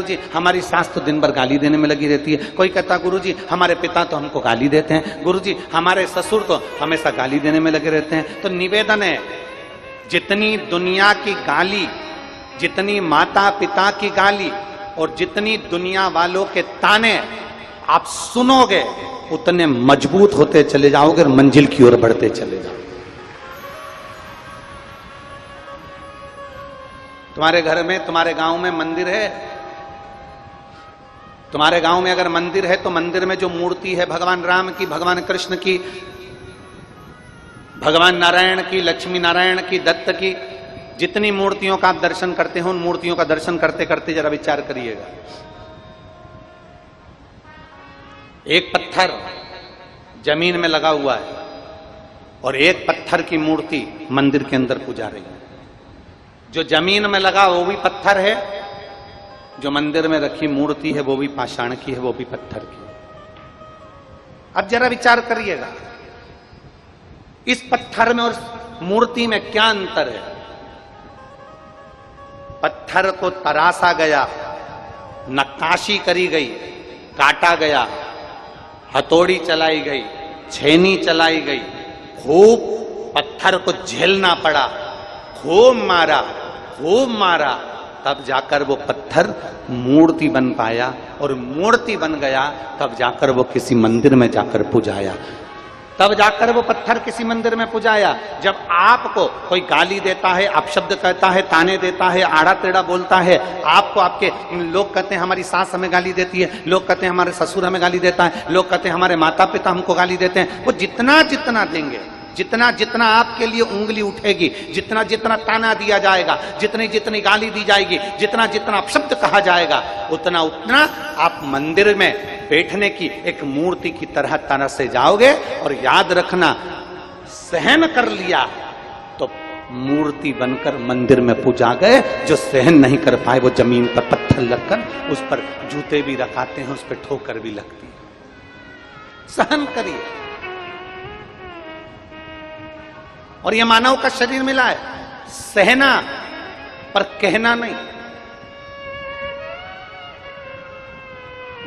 गुरुजी हमारी सास तो दिन भर गाली देने में लगी रहती है, कोई कहता गुरुजी हमारे पिता तो हमको गाली देते हैं, गुरुजी हमारे ससुर तो हमेशा गाली देने में लगे रहते हैं। तो निवेदन है, जितनी दुनिया की गाली, जितनी माता पिता की गाली और जितनी दुनिया वालों के ताने आप सुनोगे, उतने मजबूत होते चले जाओगे और मंजिल की ओर बढ़ते चले जाओगे। तुम्हारे घर में, तुम्हारे गांव में मंदिर है, तुम्हारे गांव में अगर मंदिर है तो मंदिर में जो मूर्ति है भगवान राम की, भगवान कृष्ण की, भगवान नारायण की, लक्ष्मी नारायण की, दत्त की, जितनी मूर्तियों का आप दर्शन करते हो, उन मूर्तियों का दर्शन करते करते जरा विचार करिएगा। एक पत्थर जमीन में लगा हुआ है और एक पत्थर की मूर्ति मंदिर के अंदर पूजा रही है। जो जमीन में लगा वो भी पत्थर है, जो मंदिर में रखी मूर्ति है वो भी पाषाण की है, वो भी पत्थर की है। अब जरा विचार करिएगा, इस पत्थर में और मूर्ति में क्या अंतर है? पत्थर को तराशा गया, नक्काशी करी गई, काटा गया, हथौड़ी चलाई गई, छेनी चलाई गई, खूब पत्थर को झेलना पड़ा, खूब मारा, तब जाकर वो पत्थर मूर्ति बन पाया, और मूर्ति बन गया तब जाकर वो किसी मंदिर में जाकर पूजाया, तब जाकर वो पत्थर किसी मंदिर में पूजाया। जब आपको कोई गाली देता है, अपशब्द कहता है, ताने देता है, आड़ा टेढ़ा बोलता है, आपको आपके लोग कहते हैं हमारी सास हमें गाली देती है, लोग कहते हैं हमारे ससुर हमें गाली देता है, लोग कहते हैं हमारे माता पिता हमको गाली देते हैं, वो जितना जितना देंगे, जितना जितना आपके लिए उंगली उठेगी, जितना जितना ताना दिया जाएगा, जितनी जितनी गाली दी जाएगी, जितना जितना अपशब्द कहा जाएगा, उतना उतना आप मंदिर में बैठने की एक मूर्ति की तरह से जाओगे। और याद रखना, सहन कर लिया तो मूर्ति बनकर मंदिर में पूजा गए, जो सहन नहीं कर पाए वो जमीन पर पत्थर लगकर उस पर जूते भी रखाते हैं, उस पर ठोकर भी लगती है। सहन करिए। और ये मानव का शरीर मिला है, सहना पर कहना नहीं।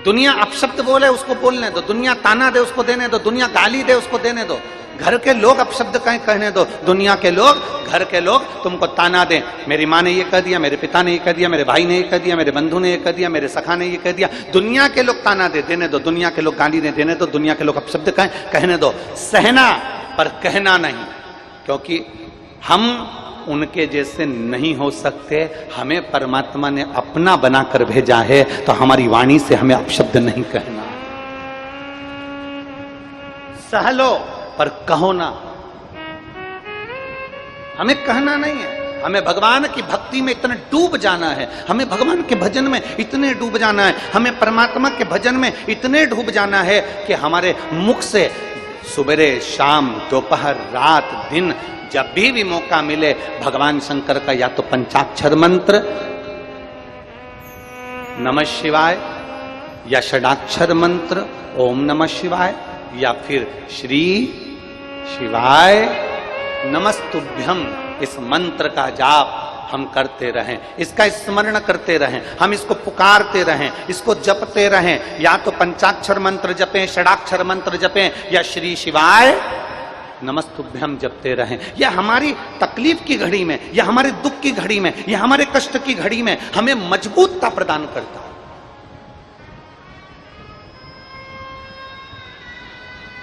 दुनिया अपशब्द बोले उसको बोलने दो, दुनिया ताना दे उसको देने दो, दुनिया गाली दे उसको देने दो, घर के लोग अपशब्द कहीं कहने दो, दुनिया के लोग, घर के लोग तुमको ताना दें, मेरी माँ ने ये कह दिया, मेरे पिता ने ये कह दिया, मेरे भाई ने ये कह दिया, मेरे बंधु ने ये कह दिया, मेरे सखा ने ये कह दिया, दुनिया के लोग ताना दे देने दो, दुनिया के लोग गाली दे देने दो, दुनिया के लोग अपशब्द कहने दो। सहना पर कहना नहीं, क्योंकि हम उनके जैसे नहीं हो सकते। हमें परमात्मा ने अपना बनाकर भेजा है, तो हमारी वाणी से हमें अपशब्द नहीं कहना। सह लो पर कहो ना, हमें कहना नहीं है। हमें भगवान की भक्ति में इतने डूब जाना है, हमें भगवान के भजन में इतने डूब जाना है, हमें परमात्मा के भजन में इतने डूब जाना है कि हमारे मुख से सुबह शाम दोपहर रात दिन जब भी मौका मिले भगवान शंकर का या तो पंचाक्षर मंत्र नमः शिवाय, या षडाक्षर मंत्र ओम नमः शिवाय, या फिर श्री शिवाय नमस्तुभ्यम, इस मंत्र का जाप हम करते रहें, इसका स्मरण करते रहें, हम इसको पुकारते रहें, इसको जपते रहें। या तो पंचाक्षर मंत्र जपें, षडाक्षर मंत्र जपें, या श्री शिवाय नमस्तुभ्यम जपते रहें। या हमारी तकलीफ की घड़ी में, या हमारे दुख की घड़ी में, या हमारे कष्ट की घड़ी में हमें मजबूतता प्रदान करता है।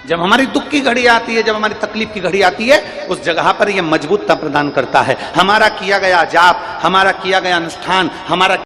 जब हमारी दुख की घड़ी आती है, जब हमारी तकलीफ की घड़ी आती है, उस जगह पर यह मजबूतता प्रदान करता है। हमारा किया गया जाप, हमारा किया गया अनुष्ठान, हमारा